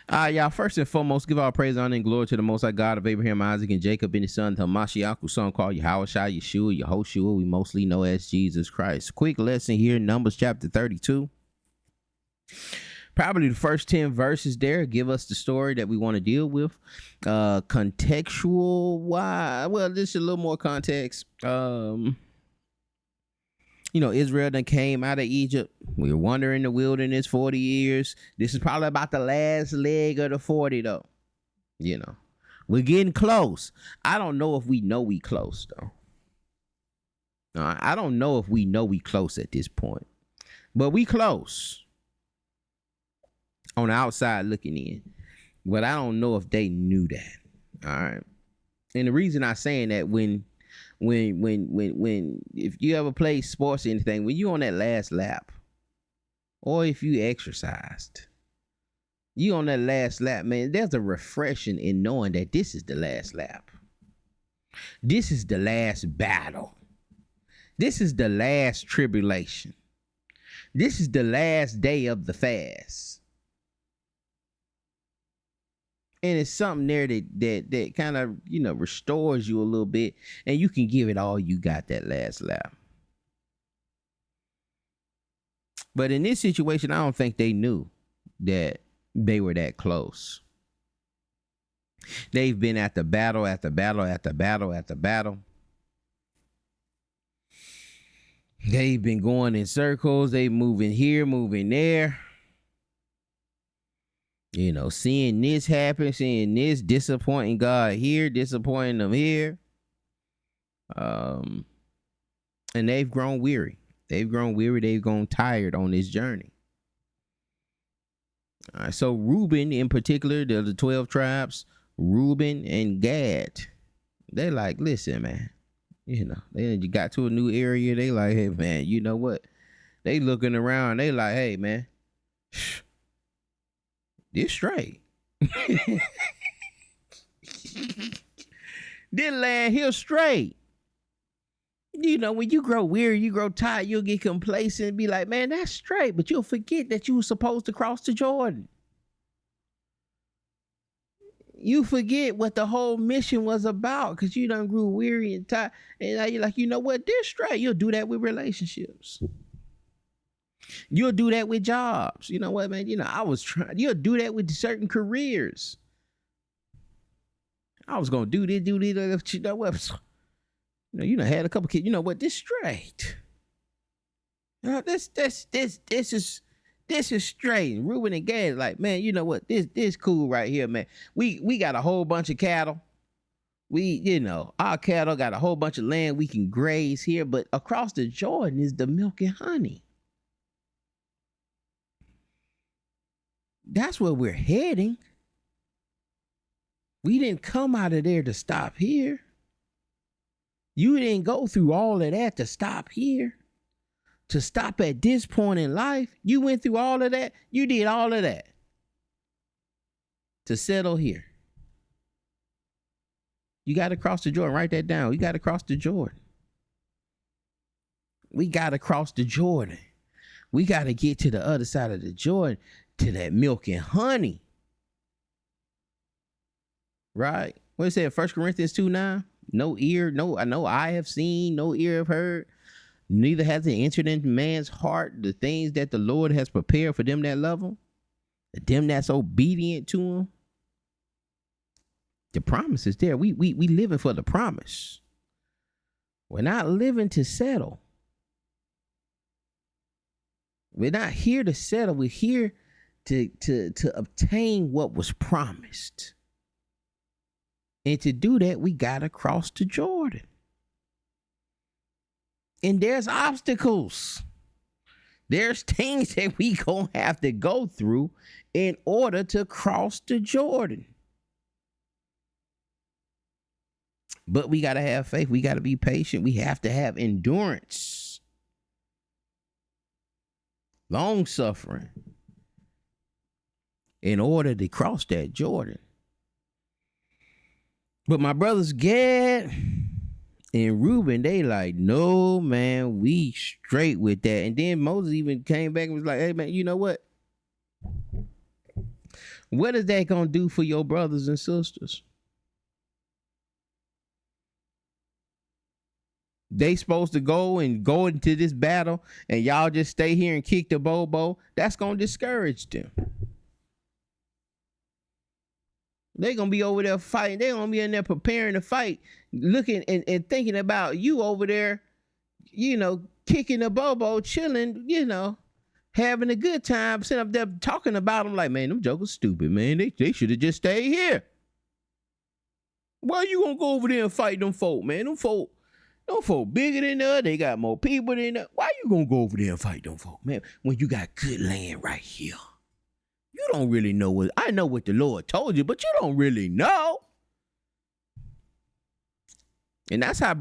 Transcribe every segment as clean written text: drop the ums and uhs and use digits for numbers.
Y'all, first and foremost, give all praise, honor, and glory to the Most High God of Abraham, Isaac, and Jacob, and his son, Hamashiach, whose son called Yahushua, Yeshua, Yehoshua, we mostly know as Jesus Christ. Quick lesson here, Numbers chapter 32. Probably the first 10 verses there give us the story that we want to deal with. Contextual, why? Well, this is a little more context. Israel done came out of Egypt. We were wandering in the wilderness 40 years. This is probably about the last leg of the 40, though. We're getting close. I don't know if we know we close, though. I don't know if we know we close at this point. But we close. On the outside looking in. But I don't know if they knew that. All right. And the reason I'm saying that when if you ever play sports or anything, when you on that last lap, or if you exercised, you on that last lap, man, there's a refreshing in knowing that this is the last lap. This is the last battle. This is the last tribulation. This is the last day of the fast. And it's something there that kind of, restores you a little bit, and you can give it all you got that last lap. But in this situation, I don't think they knew that they were that close. They've been at the battle, after battle, after battle, after battle. They've been going in circles. They moving here, moving there. Seeing this happen, seeing this, disappointing God here, disappointing them here. And they've grown weary. They've grown tired on this journey. All right, so Reuben in particular, the 12 tribes, Reuben and Gad, they're like, listen, man, they got to a new area. They like, hey, man, you know what? They looking around. They like, hey, man, this straight. This land here straight. When you grow weary, you grow tired, you'll get complacent and be like, man, that's straight. But you'll forget that you were supposed to cross the Jordan. You forget what the whole mission was about because you done grew weary and tired. And now you're like, you know what? This straight. You'll do that with relationships. You'll do that with jobs. You know what, man? You'll do that with certain careers. I was going to do this. You know what? You done had a couple kids. You know what? This straight. This is straight. And Reuben and Gad like, man, you know what? This cool right here, man. We got a whole bunch of cattle. Our cattle got a whole bunch of land we can graze here. But across the Jordan is the milk and honey. That's where we're heading. We didn't come out of there to stop here. You didn't go through all of that to stop here. To stop at this point in life. You went through all of that. You did all of that to settle here. You got to cross the Jordan. Write that down. You got to cross the Jordan. We got to cross the Jordan. We got to get to the other side of the Jordan. To that milk and honey. Right? What it said, 1 Corinthians 2:9? I know I have seen, no ear have heard, neither has it entered into man's heart the things that the Lord has prepared for them that love him, them that's obedient to him. The promise is there. We living for the promise. We're not living to settle. We're not here to settle. We're here to obtain what was promised. And to do that, we got to cross the Jordan. And there's obstacles. There's things that we gonna have to go through in order to cross the Jordan. But we got to have faith. We got to be patient. We have to have endurance. Long suffering. In order to cross that Jordan. But my brothers Gad and Reuben, they like, no, man, we straight with that. And then Moses even came back and was like, hey, man, you know what? What is that gonna do for your brothers and sisters? They supposed to go into this battle, and y'all just stay here and kick the bobo. That's gonna discourage them. They gonna be over there fighting. They gonna be in there preparing to fight, looking and thinking about you over there, kicking the bobo, chilling, having a good time, sitting up there talking about them like, man, them jokers stupid, man. They should have just stayed here. Why you gonna go over there and fight them folk, man? Them folk bigger than us. They got more people than us. Why you gonna go over there and fight them folk, man? When you got good land right here. You don't really know what, I know what the Lord told you, but you don't really know. And that's how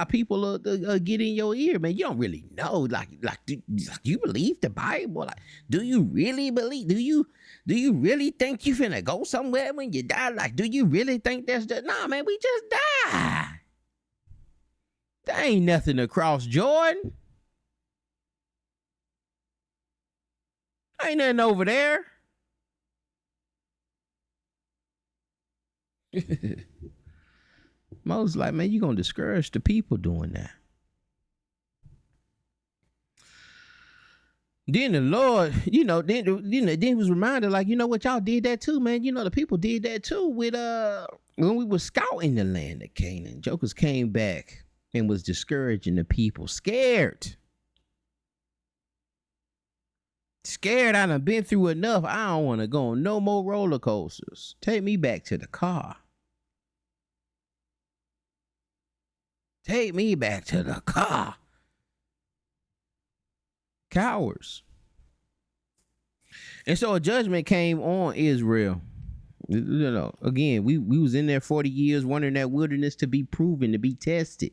people get in your ear, man. You don't really know. Do you believe the Bible? Like, do you really believe? Do you really think you finna go somewhere when you die? Like, do you really think that's the? Nah, man, we just died. There ain't nothing across Jordan. Ain't nothing over there. Moses like, man, you gonna discourage the people doing that. Then the Lord, then he was reminded, like, you know what, y'all did that too, man. The people did that too with when we were scouting the land of Canaan. Jokers came back and was discouraging the people, scared. Scared, I done been through enough. I don't want to go on no more roller coasters. Take me back to the car. Take me back to the car. Cowards. And so a judgment came on Israel. Again, we was in there 40 years wondering that wilderness to be proven, to be tested,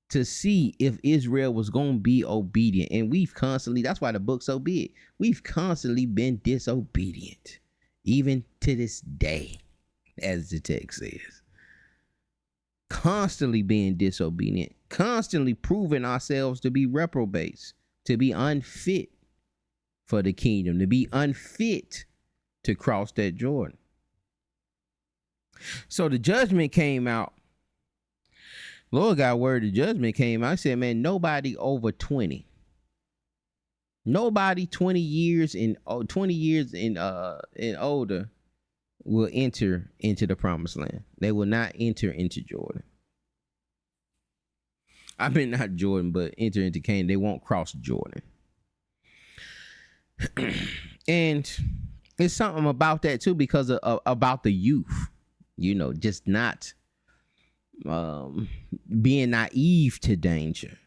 to see if Israel was going to be obedient. And we've constantly, that's why the book's so big, we've constantly been disobedient, even to this day, as the text says. Constantly being disobedient, constantly proving ourselves to be reprobates, to be unfit for the kingdom, to be unfit to cross that Jordan. So the judgment came out. Lord got word the judgment came out. I said, man, nobody over 20. Nobody 20 years and older will enter into the promised land. They will not enter into Jordan. I mean, not Jordan, but enter into Canaan. They won't cross Jordan. And it's something about that too, because of about the youth, just not being naive to danger.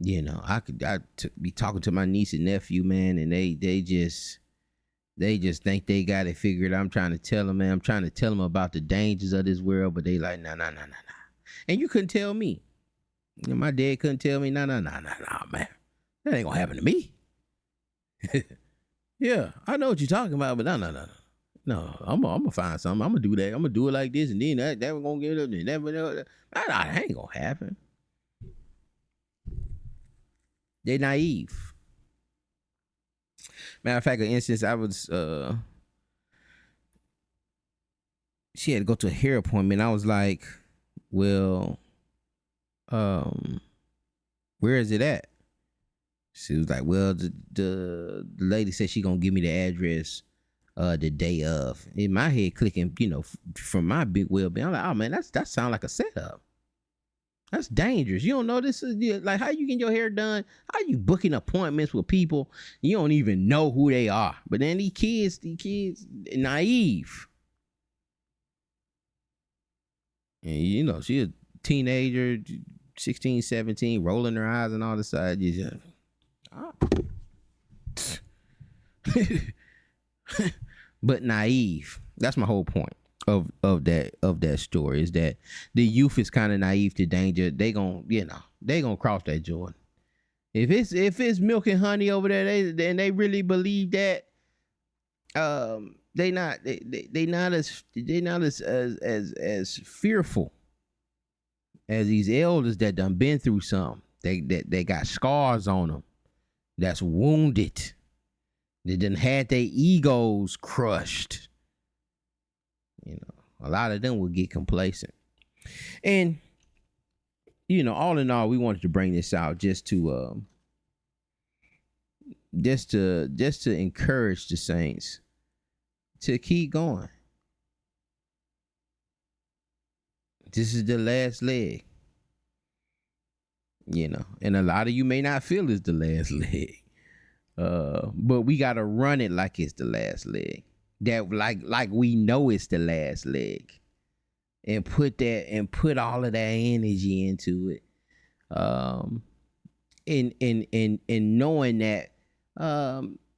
I be talking to my niece and nephew, man, and they just think they got it figured. I'm trying to tell them, man. I'm trying to tell them about the dangers of this world, but they like, nah. And you couldn't tell me. My dad couldn't tell me, nah, man. That ain't gonna happen to me. Yeah, I know what you're talking about, but no. No, I'm gonna find something. I'm gonna do that. I'm gonna do it like this, and then that we're gonna get up. And that ain't gonna happen. They're naive. Matter of fact, an instance, I was she had to go to a hair appointment. I was like, well, where is it at? She was like, well, the lady said she gonna give me the address the day of. In my head clicking, from my big well-being, I'm like, oh man, that sound like a setup. That's dangerous. You don't know this is like, how you getting your hair done? How you booking appointments with people you don't even know who they are? But then these kids naive. And she a teenager, 16, 17, rolling her eyes and all the side. But naive. That's my whole point of that story, is that the youth is kind of naive to danger. They gonna cross that Jordan. If it's milk and honey over there, they really believe that. They not as fearful as these elders that done been through something. They got scars on them. That's wounded. They done had their egos crushed. You know, a lot of them will get complacent. And, you know, all in all, we wanted to bring this out just to encourage the saints to keep going. This is the last leg. You know, and a lot of you may not feel it's the last leg. But we gotta run it like it's the last leg. That like we know it's the last leg. And put all of that energy into it. In knowing that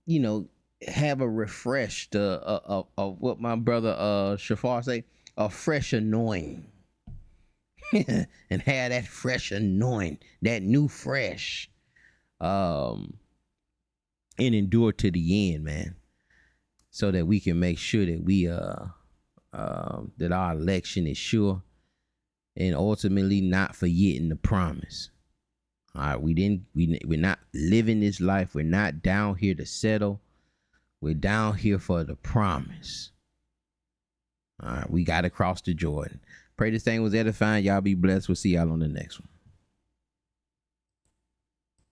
you know, have a refreshed of what my brother Shafar say, a fresh anointing. And have that fresh anointing, that new fresh, and endure to the end, man, so that we can make sure that we that our election is sure, and ultimately not forgetting the promise. All right, we're not living this life. We're not down here to settle. We're down here for the promise. All right, we got to cross the Jordan. Pray this thing was edifying. Y'all be blessed. We'll see y'all on the next one.